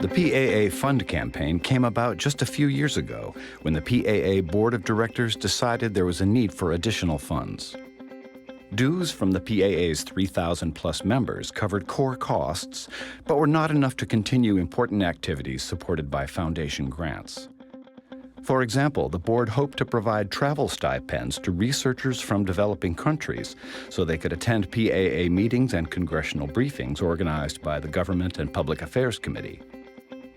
The PAA Fund campaign came about just a few years ago when the PAA Board of Directors decided there was a need for additional funds. Dues from the PAA's 3,000-plus members covered core costs, but were not enough to continue important activities supported by foundation grants. For example, the board hoped to provide travel stipends to researchers from developing countries so they could attend PAA meetings and congressional briefings organized by the Government and Public Affairs Committee.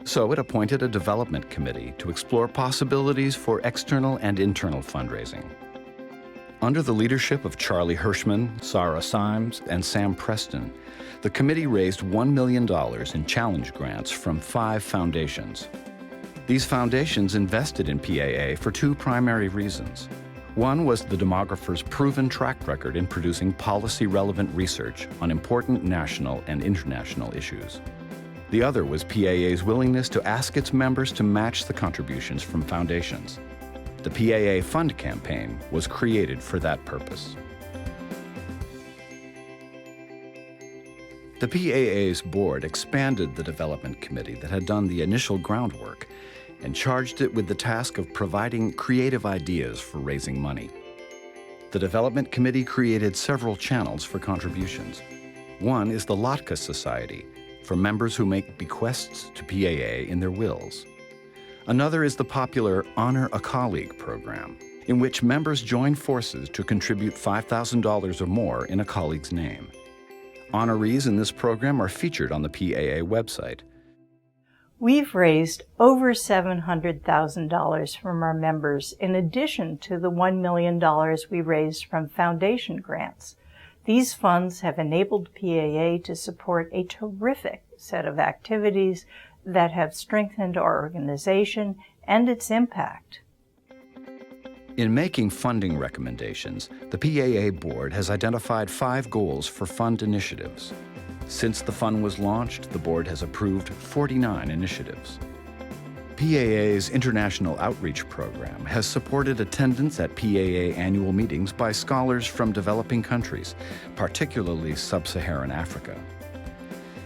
So it appointed a development committee to explore possibilities for external and internal fundraising. Under the leadership of Charlie Hirschman, Sarah Symes, and Sam Preston, the committee raised $1 million in challenge grants from 5 foundations. These foundations invested in PAA for 2 primary reasons. One was the demographer's proven track record in producing policy-relevant research on important national and international issues. The other was PAA's willingness to ask its members to match the contributions from foundations. The PAA Fund campaign was created for that purpose. The PAA's board expanded the development committee that had done the initial groundwork and charged it with the task of providing creative ideas for raising money. The development committee created several channels for contributions. One is the Lotka Society, for members who make bequests to PAA in their wills. Another is the popular Honor a Colleague program, in which members join forces to contribute $5,000 or more in a colleague's name. Honorees in this program are featured on the PAA website. We've raised over $700,000 from our members in addition to the $1 million we raised from foundation grants. These funds have enabled PAA to support a terrific set of activities that have strengthened our organization and its impact. In making funding recommendations, the PAA board has identified 5 goals for fund initiatives. Since the fund was launched, the board has approved 49 initiatives. PAA's International Outreach Program has supported attendance at PAA annual meetings by scholars from developing countries, particularly sub-Saharan Africa.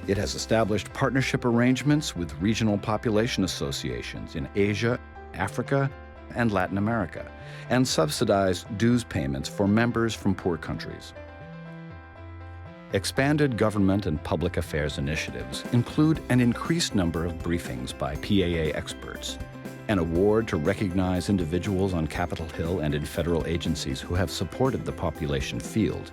It has established partnership arrangements with regional population associations in Asia, Africa, and Latin America, and subsidized dues payments for members from poor countries. Expanded government and public affairs initiatives include an increased number of briefings by PAA experts, an award to recognize individuals on Capitol Hill and in federal agencies who have supported the population field,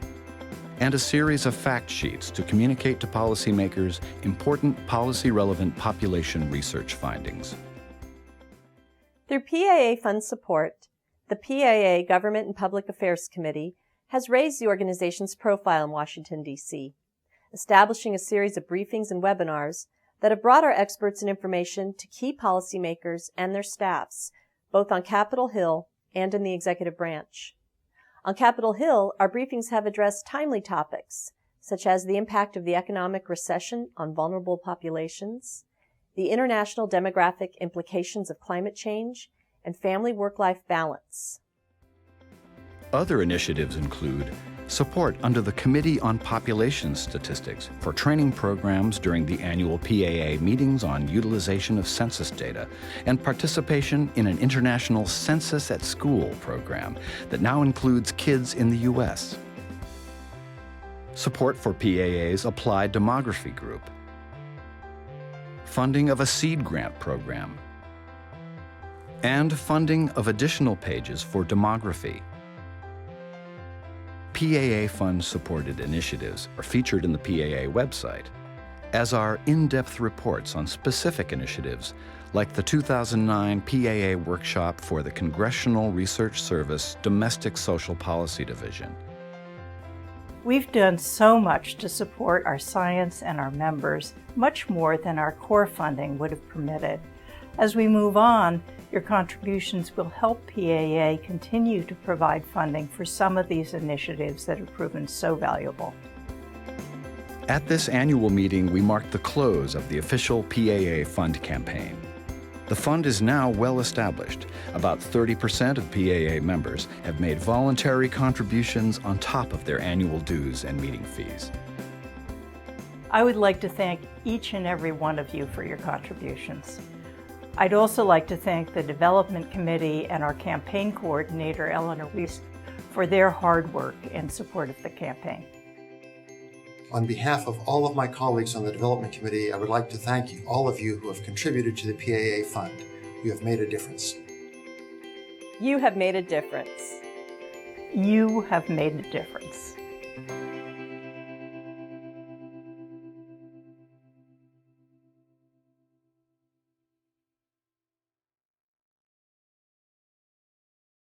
and a series of fact sheets to communicate to policymakers important policy-relevant population research findings. Through PAA Fund support, the PAA Government and Public Affairs Committee has raised the organization's profile in Washington, D.C., establishing a series of briefings and webinars that have brought our experts and information to key policymakers and their staffs, both on Capitol Hill and in the executive branch. On Capitol Hill, our briefings have addressed timely topics, such as the impact of the economic recession on vulnerable populations, the international demographic implications of climate change, and family work-life balance. Other initiatives include support under the Committee on Population Statistics for training programs during the annual PAA meetings on utilization of census data, and participation in an international Census at School program that now includes kids in the U.S. Support for PAA's Applied Demography Group. Funding of a seed grant program. And funding of additional pages for demography. PAA Fund-supported initiatives are featured in the PAA website, as are in-depth reports on specific initiatives, like the 2009 PAA Workshop for the Congressional Research Service Domestic Social Policy Division. We've done so much to support our science and our members, much more than our core funding would have permitted. As we move on, your contributions will help PAA continue to provide funding for some of these initiatives that have proven so valuable. At this annual meeting, we marked the close of the official PAA Fund campaign. The fund is now well established. About 30% of PAA members have made voluntary contributions on top of their annual dues and meeting fees. I would like to thank each and every one of you for your contributions. I'd also like to thank the Development Committee and our campaign coordinator, Eleanor Weiss, for their hard work in support of the campaign. On behalf of all of my colleagues on the Development Committee, I would like to thank you, all of you who have contributed to the PAA Fund. You have made a difference. You have made a difference. You have made a difference.